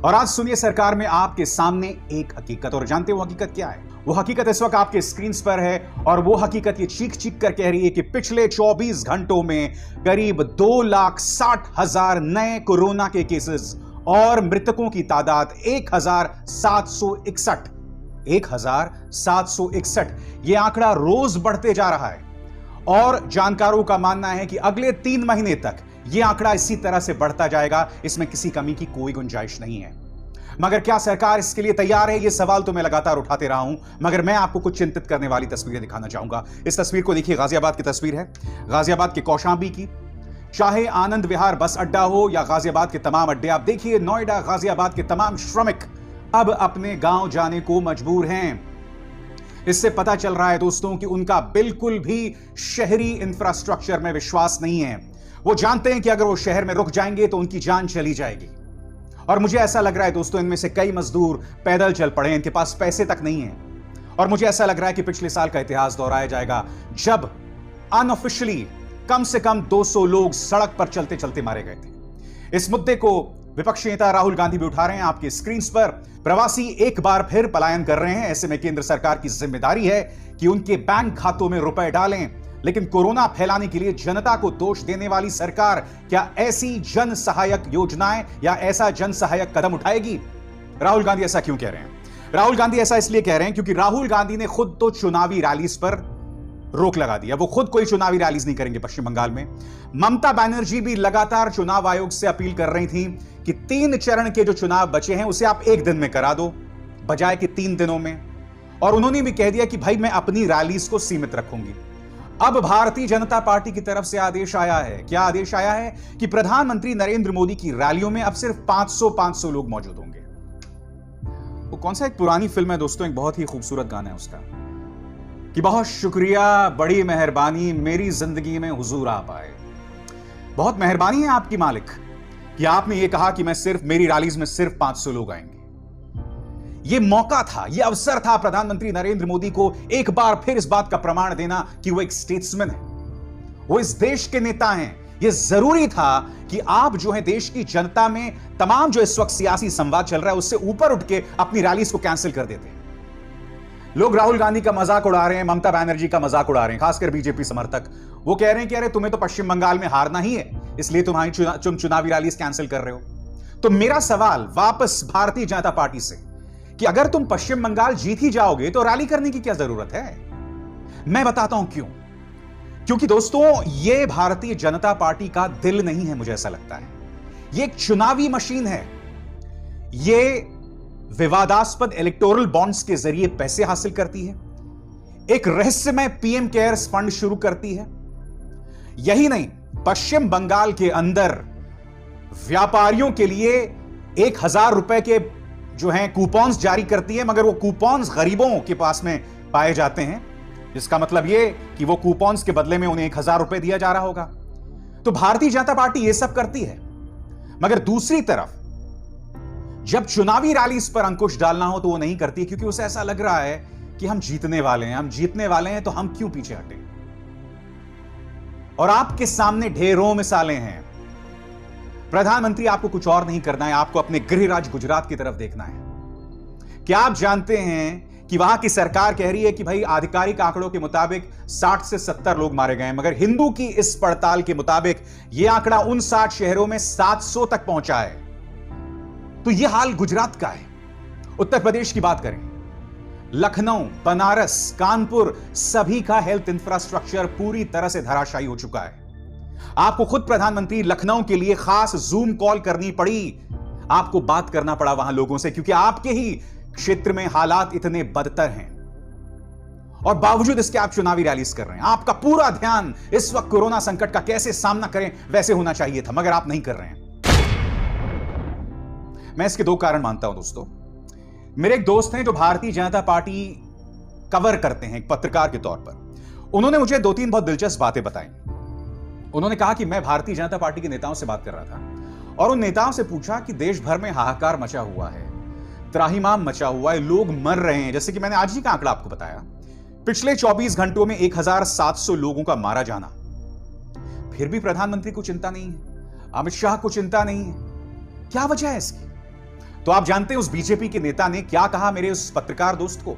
और आज सुनिए सरकार में आपके सामने एक हकीकत। और जानते हो वो हकीकत क्या है? वो हकीकत इस वक्त आपके स्क्रीन पर है और वो हकीकत ये चीख चीख कर कह रही है कि पिछले 24 घंटों में करीब 2,60,000 नए कोरोना के केसेस और मृतकों की तादाद 1,761। 1,761 ये आंकड़ा रोज बढ़ते जा रहा है और जानकारों का मानना है कि अगले 3 महीने तक यह आंकड़ा इसी तरह से बढ़ता जाएगा। इसमें किसी कमी की कोई गुंजाइश नहीं है। मगर क्या सरकार इसके लिए तैयार है? यह सवाल तो मैं लगातार उठाते रहा हूं, मगर मैं आपको कुछ चिंतित करने वाली तस्वीरें दिखाना चाहूंगा। इस तस्वीर को देखिए, गाजियाबाद की तस्वीर है, गाजियाबाद के कौशांबी की। चाहे आनंद विहार बस अड्डा हो या गाजियाबाद के तमाम अड्डे, आप देखिए नोएडा गाजियाबाद के तमाम श्रमिक अब अपने गांव जाने को मजबूर हैं। इससे पता चल रहा है दोस्तों कि उनका बिल्कुल भी शहरी इंफ्रास्ट्रक्चर में विश्वास नहीं है। वो जानते हैं कि अगर वो शहर में रुक जाएंगे तो उनकी जान चली जाएगी। और मुझे ऐसा लग रहा है दोस्तों, इनमें से कई मजदूर पैदल चल पड़े हैं, इनके पास पैसे तक नहीं है। और मुझे ऐसा लग रहा है कि पिछले साल का इतिहास दोहराया जाएगा जब अनऑफिशियली कम से कम 200 लोग सड़क पर चलते चलते मारे गए थे। इस मुद्दे को विपक्षी नेता राहुल गांधी भी उठा रहे हैं आपके स्क्रीन पर। प्रवासी एक बार फिर पलायन कर रहे हैं। ऐसे में केंद्र सरकार की जिम्मेदारी है कि उनके बैंक खातों में रुपए डालें। लेकिन कोरोना फैलाने के लिए जनता को दोष देने वाली सरकार क्या ऐसी जन सहायक योजनाएं या ऐसा जन सहायक कदम उठाएगी? राहुल गांधी ऐसा क्यों कह रहे हैं? राहुल गांधी ऐसा इसलिए कह रहे हैं क्योंकि राहुल गांधी ने खुद तो चुनावी रैलीज पर रोक लगा दिया। वो खुद कोई चुनावी रैलीज नहीं करेंगे पश्चिम बंगाल में। ममता बनर्जी भी लगातार चुनाव आयोग से अपील कर रही थी कि 3 चरण के जो चुनाव बचे हैं उसे आप 1 दिन में करा दो बजाय कि 3 दिनों में। और उन्होंने भी कह दिया कि भाई मैं अपनी रैलीज को सीमित रखूंगी। अब भारतीय जनता पार्टी की तरफ से आदेश आया है। क्या आदेश आया है? कि प्रधानमंत्री नरेंद्र मोदी की रैलियों में अब सिर्फ 500 लोग मौजूद होंगे। वो कौन सा एक पुरानी फिल्म है दोस्तों, एक बहुत ही खूबसूरत गाना है उसका कि बहुत शुक्रिया, बड़ी मेहरबानी, मेरी जिंदगी में हुजूर आप आए। बहुत मेहरबानी है आपकी मालिक कि आपने ये कहा कि मैं सिर्फ मेरी रैलीज में सिर्फ 500 लोग आएंगे। ये मौका था, ये अवसर था प्रधानमंत्री नरेंद्र मोदी को एक बार फिर इस बात का प्रमाण देना कि वो एक स्टेट्समैन है, वो इस देश के नेता हैं। ये जरूरी था कि आप जो है देश की जनता में तमाम जो इस वक्त सियासी संवाद चल रहा है उससे ऊपर उठ के अपनी रैलीज को कैंसिल कर देते हैं। लोग राहुल गांधी का मजाक उड़ा रहे हैं, ममता बनर्जी का मजाक उड़ा रहे हैं, खासकर बीजेपी समर्थक। वो कह रहे हैं कि अरे तुम्हें तो पश्चिम बंगाल में हारना ही है, इसलिए तुम्हारी चुनावी रैलीज कैंसिल कर रहे हो। तो मेरा सवाल वापस भारतीय जनता पार्टी से कि अगर तुम पश्चिम बंगाल जीत ही जाओगे तो रैली करने की क्या जरूरत है? मैं बताता हूं क्यों। क्योंकि दोस्तों यह भारतीय जनता पार्टी का दिल नहीं है, मुझे ऐसा लगता है। यह एक चुनावी मशीन है। यह विवादास्पद इलेक्टोरल बॉन्ड्स के जरिए पैसे हासिल करती है, एक रहस्यमय पीएम केयर्स फंड शुरू करती है। यही नहीं, पश्चिम बंगाल के अंदर व्यापारियों के लिए 1,000 रुपए के जो हैं कूपन्स जारी करती है, मगर वो कूपन्स गरीबों के पास में पाए जाते हैं, जिसका मतलब ये कि वो कूपन्स के बदले में उन्हें 1,000 रुपए दिया जा रहा होगा। तो भारतीय जनता पार्टी ये सब करती है, मगर दूसरी तरफ जब चुनावी रैलीज पर अंकुश डालना हो तो वो नहीं करती, क्योंकि उसे ऐसा लग रहा है कि हम जीतने वाले हैं, तो हम क्यों पीछे हटें। और आपके सामने ढेरों मिसालें हैं। प्रधानमंत्री आपको कुछ और नहीं करना है, आपको अपने गृह राज्य गुजरात की तरफ देखना है। क्या आप जानते हैं कि वहां की सरकार कह रही है कि भाई आधिकारिक आंकड़ों के मुताबिक 60 से 70 लोग मारे गए, मगर हिंदू की इस पड़ताल के मुताबिक यह आंकड़ा उन 60 शहरों में 700 तक पहुंचा है। तो यह हाल गुजरात का है। उत्तर प्रदेश की बात करें, लखनऊ, बनारस, कानपुर, सभी का हेल्थ इंफ्रास्ट्रक्चर पूरी तरह से धराशायी हो चुका है। आपको खुद प्रधानमंत्री लखनऊ के लिए खास जूम कॉल करनी पड़ी, आपको बात करना पड़ा वहां लोगों से, क्योंकि आपके ही क्षेत्र में हालात इतने बदतर हैं। और बावजूद इसके आप चुनावी रैलीज कर रहे हैं। आपका पूरा ध्यान इस वक्त कोरोना संकट का कैसे सामना करें वैसे होना चाहिए था, मगर आप नहीं कर रहे हैं। मैं इसके 2 कारण मानता हूं दोस्तों। मेरे एक दोस्त हैं जो भारतीय जनता पार्टी कवर करते हैं एक पत्रकार के तौर पर। उन्होंने मुझे 2-3 बहुत दिलचस्प बातें बताई। उन्होंने कहा कि मैं भारतीय जनता पार्टी के नेताओं से बात कर रहा था और उन नेताओं से पूछा कि देश भर में हाहाकार मचा हुआ है, त्राहिमाम मचा हुआ है, लोग मर रहे हैं। जैसे कि मैंने आज ही का आंकड़ा आपको बताया, पिछले 24 घंटों में 1,700 लोगों का मारा जाना। फिर भी प्रधानमंत्री को चिंता नहीं है, अमित शाह को चिंता नहीं है। क्या वजह है इसकी? तो आप जानते हैं उस बीजेपी के नेता ने क्या कहा मेरे उस पत्रकार दोस्त को?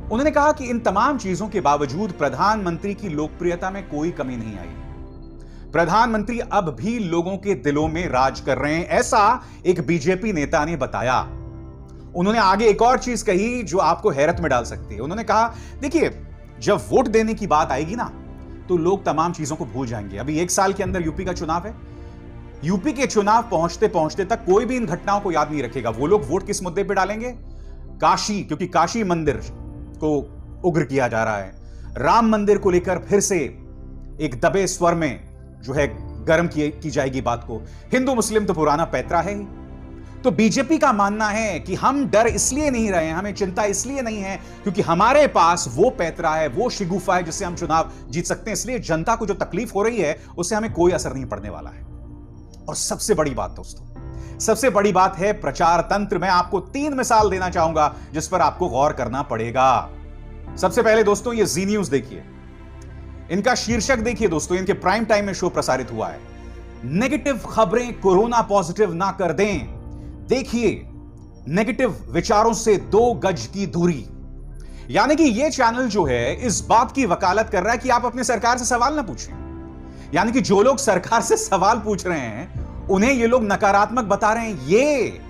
उन्होंने कहा कि इन तमाम चीजों के बावजूद प्रधानमंत्री की लोकप्रियता में कोई कमी नहीं आई। प्रधानमंत्री अब भी लोगों के दिलों में राज कर रहे हैं, ऐसा एक बीजेपी नेता ने बताया। उन्होंने आगे एक और चीज कही जो आपको हैरत में डाल सकती है। उन्होंने कहा, देखिए, जब वोट देने की बात आएगी ना, तो लोग तमाम चीजों को भूल जाएंगे। अभी 1 साल के अंदर यूपी का चुनाव है। यूपी के चुनाव पहुंचते पहुंचते तक कोई भी इन घटनाओं को याद नहीं रखेगा। वो लोग वोट किस मुद्दे पे डालेंगे? काशी, क्योंकि काशी मंदिर को उग्र किया जा रहा है। राम मंदिर को लेकर फिर से एक दबे स्वर में जो है गर्म की जाएगी बात को। हिंदू मुस्लिम तो पुराना पैतरा है ही। तो बीजेपी का मानना है कि हम डर इसलिए नहीं रहे हैं, हमें चिंता इसलिए नहीं है क्योंकि हमारे पास वो पैतरा है, वो शिगुफा है जिससे हम चुनाव जीत सकते हैं। इसलिए जनता को जो तकलीफ हो रही है उससे हमें कोई असर नहीं पड़ने वाला है। और सबसे बड़ी बात दोस्तों, सबसे बड़ी बात है प्रचार तंत्र। मैं आपको 3 मिसाल देना चाहूंगा जिस पर आपको गौर करना पड़ेगा। सबसे पहले दोस्तों, ये जी न्यूज देखिए, इनका शीर्षक देखिए दोस्तों, इनके प्राइम टाइम में शो प्रसारित हुआ है, नेगेटिव खबरें कोरोना पॉजिटिव ना कर दें। देखिए, नेगेटिव विचारों से 2 गज की दूरी। यानी कि यह चैनल जो है इस बात की वकालत कर रहा है कि आप अपने सरकार से सवाल ना पूछें। यानी कि जो लोग सरकार से सवाल पूछ रहे हैं उन्हें ये लोग नकारात्मक बता रहे हैं। ये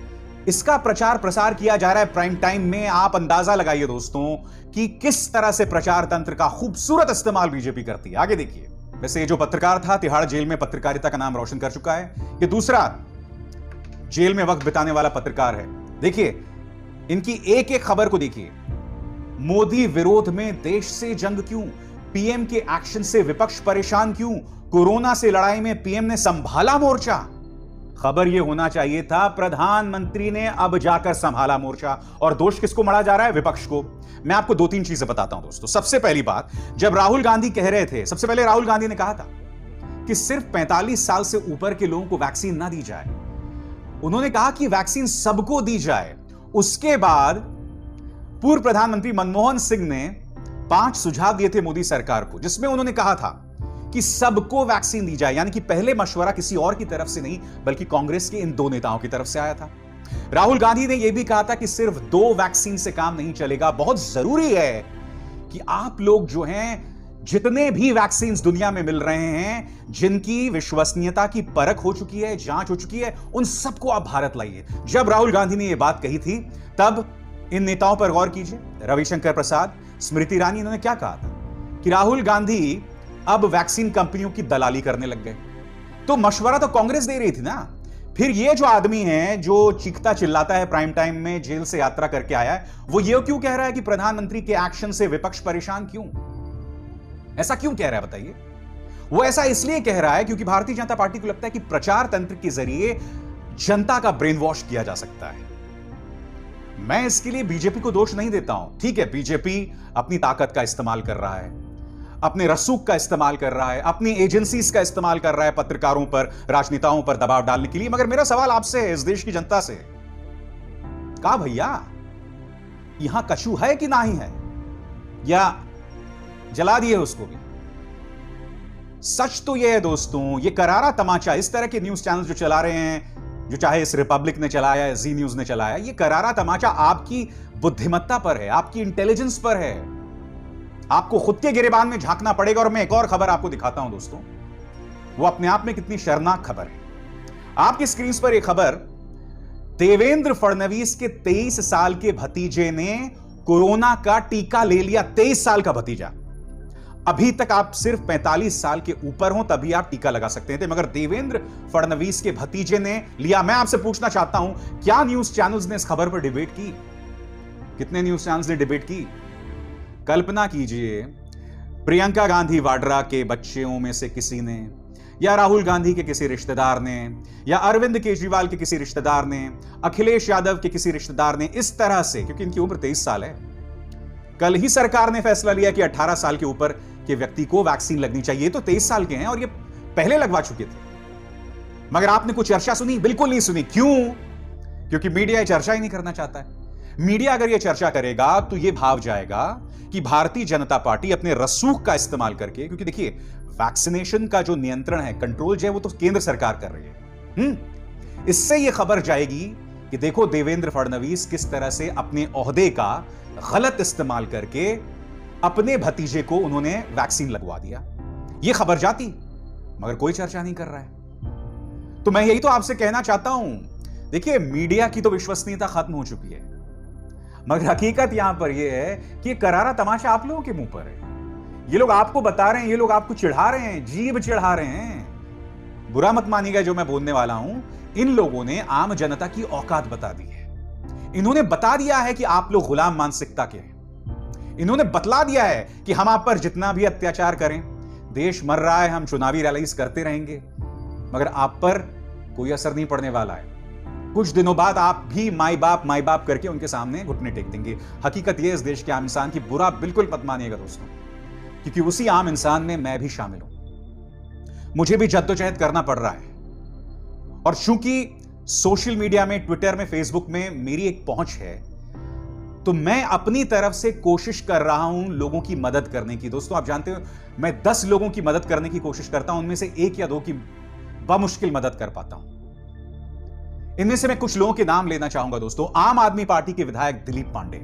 इसका प्रचार प्रसार किया जा रहा है प्राइम टाइम में। आप अंदाजा लगाइए दोस्तों कि किस तरह से प्रचार तंत्र का खूबसूरत इस्तेमाल बीजेपी करती है। आगे देखिए। वैसे ये जो पत्रकार था तिहाड़ जेल में पत्रकारिता का नाम रोशन कर चुका है। ये दूसरा जेल में वक्त बिताने वाला पत्रकार है। देखिए, इनकी एक एक खबर को देखिए। मोदी विरोध में देश से जंग क्यों? पीएम के एक्शन से विपक्ष परेशान क्यों? कोरोना से लड़ाई में पीएम ने संभाला मोर्चा। खबर यह होना चाहिए था प्रधानमंत्री ने अब जाकर संभाला मोर्चा। और दोष किसको मढ़ा जा रहा है? विपक्ष को। मैं आपको 2-3 चीजें बताता हूं दोस्तों। सबसे पहली बात, जब राहुल गांधी कह रहे थे, सबसे पहले राहुल गांधी ने कहा था कि सिर्फ 45 साल से ऊपर के लोगों को वैक्सीन ना दी जाए। उन्होंने कहा कि वैक्सीन सबको दी जाए। उसके बाद पूर्व प्रधानमंत्री मनमोहन सिंह ने 5 सुझाव दिए थे मोदी सरकार को, जिसमें उन्होंने कहा था कि सबको वैक्सीन दी जाए। यानी कि पहले मशवरा किसी और की तरफ से नहीं बल्कि कांग्रेस के इन 2 नेताओं की तरफ से आया था। राहुल गांधी ने यह भी कहा था कि सिर्फ 2 वैक्सीन से काम नहीं चलेगा। बहुत जरूरी है कि आप लोग जो हैं, जितने भी वैक्सीन दुनिया में मिल रहे हैं, जिनकी विश्वसनीयता की परख हो चुकी है, जांच हो चुकी है, उन सबको आप भारत लाइए। जब राहुल गांधी ने यह बात कही थी तब इन नेताओं पर गौर कीजिए। रविशंकर प्रसाद, स्मृति ईरानी, इन्होंने क्या कहा था कि राहुल गांधी अब वैक्सीन कंपनियों की दलाली करने लग गए। तो मशवरा तो कांग्रेस दे रही थी ना। फिर ये जो आदमी है जो चीखता चिल्लाता है प्राइम टाइम में, जेल से यात्रा करके आया है, वो ये क्यों कह रहा है कि प्रधानमंत्री के एक्शन से विपक्ष परेशान क्यों? ऐसा क्यों कह रहा है बताइए? वो ऐसा इसलिए कह रहा है क्योंकि भारतीय जनता पार्टी को लगता है कि प्रचार तंत्र के जरिए जनता का ब्रेन वॉश किया जा सकता है। मैं इसके लिए बीजेपी को दोष नहीं देता हूं। ठीक है, बीजेपी अपनी ताकत का इस्तेमाल कर रहा है, अपने रसूख का इस्तेमाल कर रहा है, अपनी एजेंसीज का इस्तेमाल कर रहा है पत्रकारों पर, राजनेताओं पर दबाव डालने के लिए। मगर मेरा सवाल आपसे है, इस देश की जनता से, कहा भैया यहां कछू है कि नहीं है, या जला दिए उसको भी? सच तो यह है दोस्तों, यह करारा तमाचा इस तरह के न्यूज चैनल जो चला रहे हैं, जो चाहे इस रिपब्लिक ने चलाया या जी न्यूज ने चलाया, यह करारा तमाचा आपकी बुद्धिमत्ता पर है, आपकी इंटेलिजेंस पर है। आपको खुद के गिरेबान में झांकना पड़ेगा। और मैं एक और खबर आपको दिखाता हूं दोस्तों, वो अपने आप में कितनी शर्मनाक खबर है। आपकी स्क्रीन पर एक खबर, देवेंद्र फडणवीस के 23 साल के भतीजे ने कोरोना का टीका ले लिया। 23 साल का भतीजा। अभी तक आप सिर्फ 45 साल के ऊपर हो तभी आप टीका लगा सकते थे, मगर देवेंद्र फडणवीस के भतीजे ने लिया। मैं आपसे पूछना चाहता हूं, क्या न्यूज चैनल्स ने इस खबर पर डिबेट की? कितने न्यूज चैनल्स ने डिबेट की? कल्पना कीजिए, प्रियंका गांधी वाड्रा के बच्चों में से किसी ने, या राहुल गांधी के किसी रिश्तेदार ने, या अरविंद केजरीवाल के किसी रिश्तेदार ने, अखिलेश यादव के किसी रिश्तेदार ने इस तरह से, क्योंकि इनकी उम्र 23 साल है, कल ही सरकार ने फैसला लिया कि 18 साल के ऊपर के व्यक्ति को वैक्सीन लगनी चाहिए। तो 23 साल के हैं और ये पहले लगवा चुके थे, मगर आपने कुछ चर्चा सुनी? बिल्कुल नहीं सुनी। क्यों? क्योंकि मीडिया चर्चा ही नहीं करना चाहता है। मीडिया अगर यह चर्चा करेगा तो यह भाव जाएगा कि भारतीय जनता पार्टी अपने रसूख का इस्तेमाल करके, क्योंकि देखिए वैक्सीनेशन का जो नियंत्रण है, कंट्रोल जो है, वो तो केंद्र सरकार कर रही है। इससे यह खबर जाएगी कि देखो देवेंद्र फडणवीस किस तरह से अपने ओहदे का गलत इस्तेमाल करके अपने भतीजे को उन्होंने वैक्सीन लगवा दिया। यह खबर जाती, मगर कोई चर्चा नहीं कर रहा है। तो मैं यही तो आपसे कहना चाहता हूं, देखिए मीडिया की तो विश्वसनीयता खत्म हो चुकी है, मगर हकीकत यहां पर यह है कि करारा तमाशा आप लोगों के मुंह पर है। ये लोग आपको बता रहे हैं, ये लोग आपको चिढ़ा रहे हैं, जीभ चिढ़ा रहे हैं। बुरा मत मानिएगा जो मैं बोलने वाला हूं, इन लोगों ने आम जनता की औकात बता दी है। इन्होंने बता दिया है कि आप लोग गुलाम मानसिकता के हैं। इन्होंने बतला दिया है कि हम आप पर जितना भी अत्याचार करें, देश मर रहा है, हम चुनावी रैलीज करते रहेंगे, मगर आप पर कोई असर नहीं पड़ने वाला है। कुछ दिनों बाद आप भी माई बाप करके उनके सामने घुटने टेक देंगे। हकीकत यह इस देश के आम इंसान की, बुरा बिल्कुल मत मानिएगा दोस्तों, क्योंकि उसी आम इंसान में मैं भी शामिल हूं। मुझे भी जद्दोजहद करना पड़ रहा है, और चूंकि सोशल मीडिया में, ट्विटर में, फेसबुक में मेरी एक पहुंच है, तो मैं अपनी तरफ से कोशिश कर रहा हूं लोगों की मदद करने की। दोस्तों आप जानते हो, मैं 10 लोगों की मदद करने की कोशिश करता हूं, उनमें से 1 या 2 की बमुश्किल मदद कर पाता हूं। इनमें से मैं कुछ लोगों के नाम लेना चाहूंगा दोस्तों। आम आदमी पार्टी के विधायक दिलीप पांडे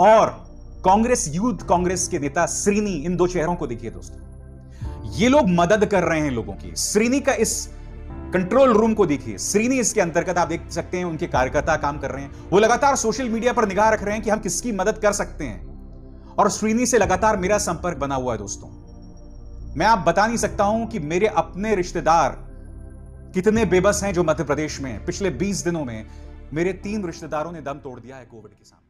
और कांग्रेस, यूथ कांग्रेस के नेता श्रीनी, इन 2 चेहरों को देखिए दोस्तों। ये लोग मदद कर रहे हैं लोगों की। श्रीनी का इस कंट्रोल रूम को देखिए। श्रीनी इसके अंतर्गत आप देख सकते हैं, उनके कार्यकर्ता काम कर रहे हैं। वो लगातार सोशल मीडिया पर निगाह रख रहे हैं कि हम किसकी मदद कर सकते हैं, और श्रीनी से लगातार मेरा संपर्क बना हुआ है दोस्तों। मैं आप बता नहीं सकता हूं कि मेरे अपने रिश्तेदार कितने बेबस हैं जो मध्य प्रदेश में पिछले 20 दिनों में मेरे 3 रिश्तेदारों ने दम तोड़ दिया है कोविड के सामने।